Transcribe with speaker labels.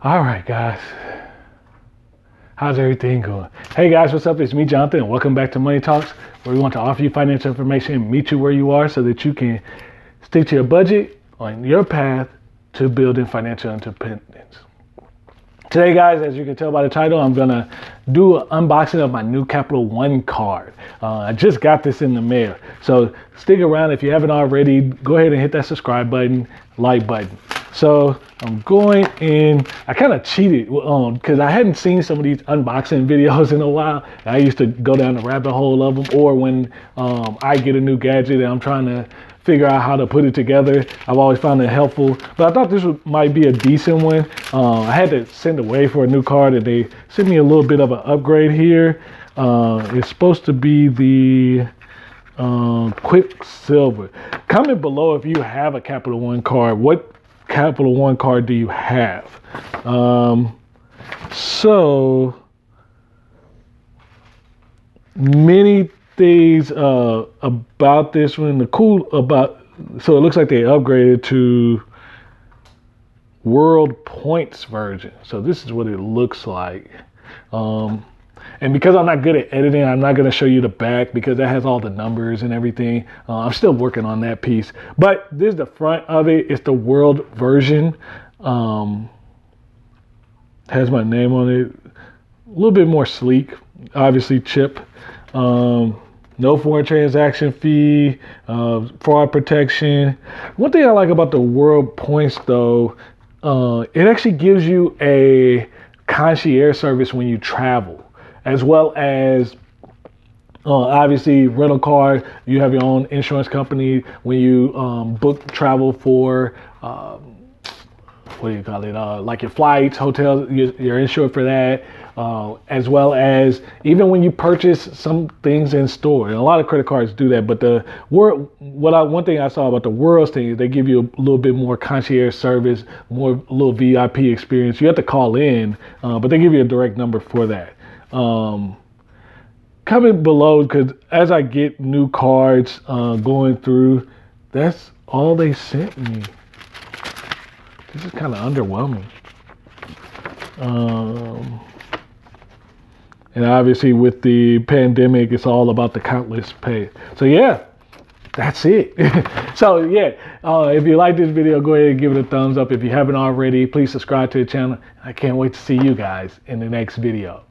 Speaker 1: All right, guys. How's everything going? Hey guys, what's up? It's me, Jonathan, and welcome back to Money Talks, where we want to offer you financial information and meet you where you are so that you can stick to your budget on your path to building financial independence. Today, guys, as you can tell by the title, I'm gonna do an unboxing of my new Capital One card. I just got this in the mail, so stick around. If you haven't already, go ahead and hit that subscribe button, like button. So I'm going in. I kind of cheated because I hadn't seen some of these unboxing videos in a while. I used to go down the rabbit hole of them, or when I get a new gadget and I'm trying to figure out how to put it together, I've always found it helpful. But I thought this might be a decent one. I had to send away for a new card, and they sent me a little bit of an upgrade here. It's supposed to be the Quicksilver. Comment below if you have a Capital One card. What Capital One card do you have? So many things about this one. So it looks like they upgraded to World Points version. So this is what it looks like. And because I'm not good at editing, I'm not going to show you the back because that has all the numbers and everything. I'm still working on that piece. But this is the front of it. It's the world version. Has my name on it. A little bit more sleek. Obviously chip. No foreign transaction fee. Fraud protection. One thing I like about the World Points, though, it actually gives you a concierge service when you travel, as well as obviously rental car. You have your own insurance company when you book travel for what do you call it, like your flights, hotels. You're insured for that, as well as even when you purchase some things in store. And a lot of credit cards do that, but one thing I saw about the Worlds thing is they give you a little bit more concierge service, a little VIP experience. You have to call in, but they give you a direct number for that. Comment below, because as I get new cards going through, that's all they sent me. This is kind of underwhelming. And obviously with the pandemic, it's all about the countless pay. So yeah, that's it. So yeah, if you like this video, go ahead and give it a thumbs up. If you haven't already, please subscribe to the channel. I can't wait to see you guys in the next video.